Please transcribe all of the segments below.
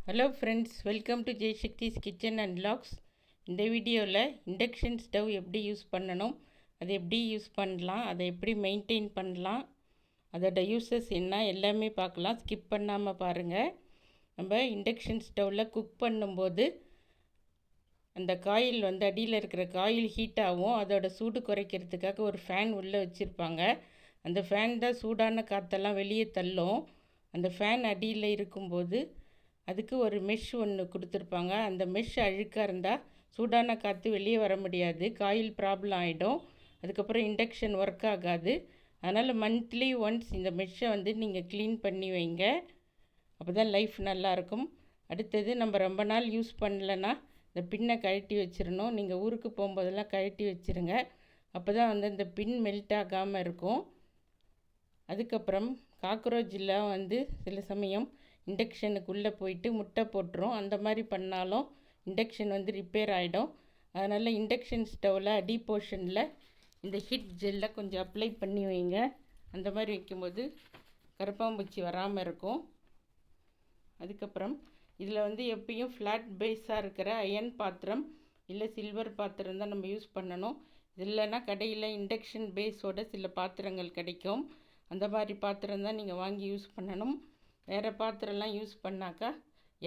Hello friends, welcome to Jaisakthi's kitchen and vlogs. இந்த வீடியோவில் induction stove எப்படி யூஸ் பண்ணணும், அதை எப்படி யூஸ் பண்ணலாம், அதை எப்படி மெயின்டைன் பண்ணலாம், அதோட யூசஸ் என்ன எல்லாமே பார்க்கலாம். ஸ்கிப் பண்ணாமல் பாருங்கள். நம்ம இண்டக்ஷன் ஸ்டவ்வில் குக் பண்ணும்போது அந்த காயில் அடியில் இருக்கிற காயில் ஹீட் ஆகும். அதோட சூடு குறைக்கிறதுக்காக ஒரு ஃபேன் உள்ளே வச்சுருப்பாங்க. அந்த ஃபேன் தான் சூடான காற்றெல்லாம் வெளியே தள்ளும். அந்த ஃபேன் அடியில் இருக்கும்போது அதுக்கு ஒரு மெஷ் ஒன்று கொடுத்துருப்பாங்க. அந்த மெஷ் அழுக்காக இருந்தால் சூடான காற்று வெளியே வர முடியாது, காயில் ப்ராப்ளம் ஆகிடும். அதுக்கப்புறம் இண்டக்ஷன் ஒர்க் ஆகாது. அதனால் மந்த்லி ஒன்ஸ் இந்த மெஷ்ஷை நீங்கள் க்ளீன் பண்ணி வைங்க. அப்போ தான் லைஃப் நல்லாயிருக்கும். அடுத்தது, நம்ம ரொம்ப நாள் யூஸ் பண்ணலைன்னா இந்த பின்னை கழட்டி வச்சிடணும். நீங்கள் ஊருக்கு போகும்போதெல்லாம் கழட்டி வச்சுருங்க. அப்போ தான் இந்த பின் மெல்ட் ஆகாமல் இருக்கும். அதுக்கப்புறம் காக்ரோச்செலாம் சில சமயம் இண்டக்ஷனுக்குள்ளே போயிட்டு முட்டை போட்டுரும். அந்த மாதிரி பண்ணாலும் இண்டக்ஷன் ரிப்பேர் ஆகிடும். அதனால் இண்டக்ஷன் ஸ்டவ்வில் அடி போர்ஷனில் இந்த ஹீட் ஜெல்லை கொஞ்சம் அப்ளை பண்ணி வைங்க. அந்த மாதிரி வைக்கும்போது கரப்பாம்பூச்சி வராமல் இருக்கும். அதுக்கப்புறம் இதில் எப்பயும் ஃப்ளாட் பேஸாக இருக்கிற அயன் பாத்திரம் இல்லை சில்வர் பாத்திரம் தான் நம்ம யூஸ் பண்ணணும். இல்லைன்னா கடையில் இண்டக்ஷன் பேஸோட சில பாத்திரங்கள் கிடைக்கும். அந்த மாதிரி பாத்திரம் தான் நீங்கள் வாங்கி யூஸ் பண்ணணும். வேறு பாத்திரம்லாம் யூஸ் பண்ணாக்கா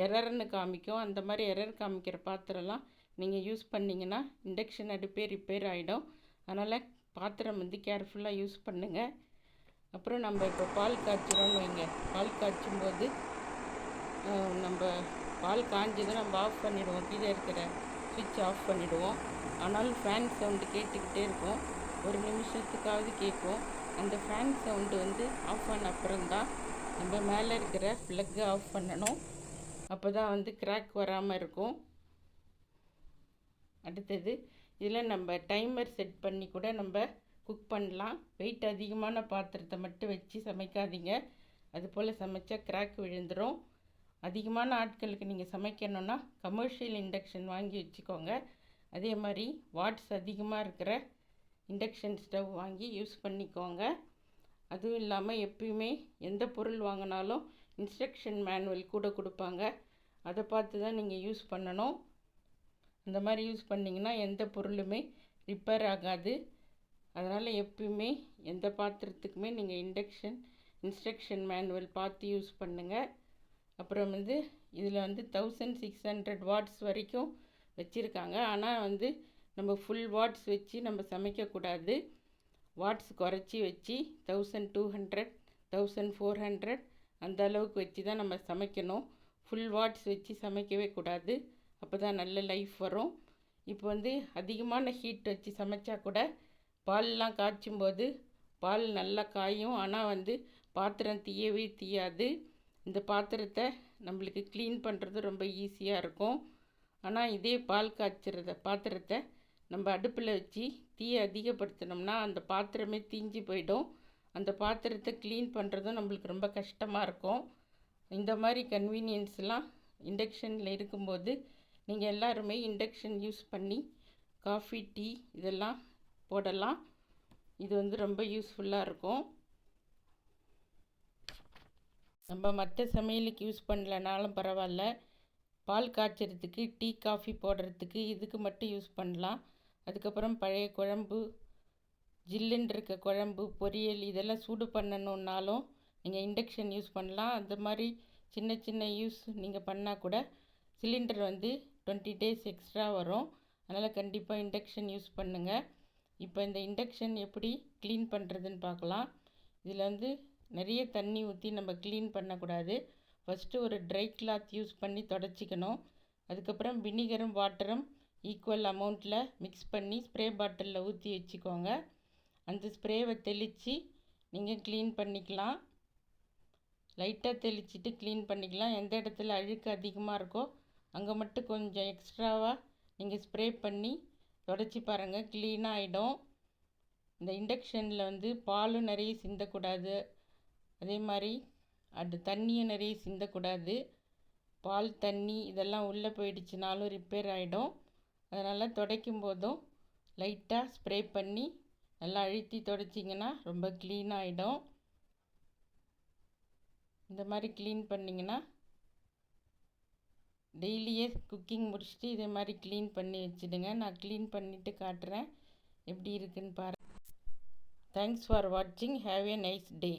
எரர்னு காமிக்கும். அந்த மாதிரி எரர் காமிக்கிற பாத்திரம்லாம் நீங்கள் யூஸ் பண்ணிங்கன்னா இண்டக்ஷன் அடுப்பே ரிப்பேர் ஆகிடும். அதனால் பாத்திரம் கேர்ஃபுல்லாக யூஸ் பண்ணுங்கள். அப்புறம் நம்ம இப்போ பால் காய்ச்சிரோன்னு வைங்க. பால் காய்ச்சும்போது நம்ம பால் காய்ஞ்சதும் நம்ம ஆஃப் பண்ணிவிடுவோம். கீழே இருக்கிற சுவிட்ச் ஆஃப் பண்ணிவிடுவோம். ஆனாலும் ஃபேன் சவுண்டு கேட்டுக்கிட்டே இருக்கும். ஒரு நிமிஷத்துக்காவது கேட்கும். அந்த ஃபேன் சவுண்டு ஆஃப் ஆன அப்புறம்தான் நம்ம மேலே இருக்கிற ப்ளக்கை ஆஃப் பண்ணணும். அப்போ தான் கிராக் வராமல் இருக்கும். அடுத்தது, இதில் நம்ம டைமர் செட் பண்ணி கூட நம்ம குக் பண்ணலாம். வெயிட் அதிகமான பாத்திரத்தை மட்டும் வச்சு சமைக்காதீங்க. அதுபோல் சமைச்சா கிராக் விழுந்துடும். அதிகமான ஆட்களுக்கு நீங்கள் சமைக்கணுன்னா கமர்ஷியல் இண்டக்ஷன் வாங்கி வச்சுக்கோங்க. அதே மாதிரி வாட்ஸ் அதிகமாக இருக்கிற இண்டக்ஷன் ஸ்டவ் வாங்கி யூஸ் பண்ணிக்கோங்க. அதுவும் இல்லாமல் எப்பயுமே எந்த பொருள் வாங்கினாலும் இன்ஸ்ட்ரக்ஷன் மேனுவல் கூட கொடுப்பாங்க. அதை பார்த்து தான் நீங்கள் யூஸ் பண்ணணும். அந்த மாதிரி யூஸ் பண்ணிங்கன்னா எந்த பொருளுமே ரிப்பேர் ஆகாது. அதனால் எப்பயுமே எந்த பாத்திரத்துக்குமே நீங்கள் இன்ஸ்ட்ரக்ஷன் மேனுவல் பார்த்து யூஸ் பண்ணுங்கள். அப்புறம் இதில் 1600 வாட்ஸ் வரைக்கும் வச்சுருக்காங்க. ஆனால் நம்ம ஃபுல் வாட்ஸ் வச்சு நம்ம சமைக்கக்கூடாது. வாட்ஸ் குறைச்சி வச்சு 1200 1400 அந்த அளவுக்கு வச்சு தான் நம்ம சமைக்கணும். ஃபுல் வாட்ஸ் வச்சு சமைக்கவே கூடாது. அப்போ தான் நல்ல லைஃப் வரும். இப்போ அதிகமான ஹீட் வச்சு சமைச்சா கூட பால்லாம் காய்ச்சும்போது பால் நல்லா காயும். ஆனால் பாத்திரம் தீயவே தீயாது. இந்த பாத்திரத்தை நம்மளுக்கு க்ளீன் பண்ணுறது ரொம்ப ஈஸியாக இருக்கும். ஆனால் இதே பால் காய்ச்சிறத பாத்திரத்தை நம்ம அடுப்பில் வச்சு தீயை அதிகப்படுத்தினோம்னா அந்த பாத்திரமே தீஞ்சு போயிடும். அந்த பாத்திரத்தை க்ளீன் பண்ணுறதும் நம்மளுக்கு ரொம்ப கஷ்டமாக இருக்கும். இந்த மாதிரி கன்வீனியன்ஸ்லாம் இண்டக்ஷனில் இருக்கும்போது நீங்கள் எல்லாருமே இண்டக்ஷன் யூஸ் பண்ணி காஃபி, டீ இதெல்லாம் போடலாம். இது ரொம்ப யூஸ்ஃபுல்லாக இருக்கும். நம்ம மற்ற சமையலுக்கு யூஸ் பண்ணலனாலும் பரவாயில்ல, பால் காய்ச்சறதுக்கு, டீ, காஃபி போடுறதுக்கு இதுக்கு மட்டும் யூஸ் பண்ணலாம். அதுக்கப்புறம் பழைய குழம்பு, ஜில்லுன்னு இருக்க குழம்பு, பொரியல் இதெல்லாம் சூடு பண்ணணுன்னாலும் நீங்கள் இண்டக்ஷன் யூஸ் பண்ணலாம். அந்த மாதிரி சின்ன சின்ன யூஸ் நீங்கள் பண்ணால் கூட சிலிண்டர் 20 days எக்ஸ்ட்ரா வரும். அதனால் கண்டிப்பாக இண்டக்ஷன் யூஸ் பண்ணுங்கள். இப்போ இந்த இண்டக்ஷன் எப்படி க்ளீன் பண்ணுறதுன்னு பார்க்கலாம். இதில் நிறைய தண்ணி ஊற்றி நம்ம க்ளீன் பண்ணக்கூடாது. ஃபஸ்ட்டு ஒரு ட்ரை கிளாத் யூஸ் பண்ணி தொடச்சிக்கணும். அதுக்கப்புறம் வினிகரும் வாட்டரும் ஈக்குவல் அமௌண்ட்டில் மிக்ஸ் பண்ணி ஸ்ப்ரே பாட்டிலில் ஊற்றி வச்சுக்கோங்க. அந்த ஸ்ப்ரேவை தெளித்து நீங்கள் க்ளீன் பண்ணிக்கலாம். லைட்டாக தெளிச்சிட்டு க்ளீன் பண்ணிக்கலாம். எந்த இடத்துல அழுக்கு அதிகமாக இருக்கோ அங்கே மட்டும் கொஞ்சம் எக்ஸ்ட்ராவாக நீங்கள் ஸ்ப்ரே பண்ணி தொடச்சி பாருங்கள், க்ளீனாக ஆகிடும். இந்த இண்டக்ஷனில் பாலும் நிறைய சிந்தக்கூடாது. அதே மாதிரி தண்ணியும் நிறைய சிந்தக்கூடாது. பால், தண்ணி இதெல்லாம் உள்ளே போயிடுச்சுனாலும் ரிப்பேர் ஆகிடும். அதனால் துடைக்கும் போதும் லைட்டாக ஸ்ப்ரே பண்ணி நல்லா அழுத்தி துடைச்சிங்கன்னா ரொம்ப க்ளீனாக ஆகிடும். இந்த மாதிரி க்ளீன் பண்ணிங்கன்னா டெய்லியே குக்கிங் முடிச்சுட்டு இதே மாதிரி க்ளீன் பண்ணி வச்சுடுங்க. நான் க்ளீன் பண்ணிவிட்டு காட்டுறேன் எப்படி இருக்குன்னு பாருங்கள். தேங்க்ஸ் ஃபார் வாட்சிங். Have a nice day.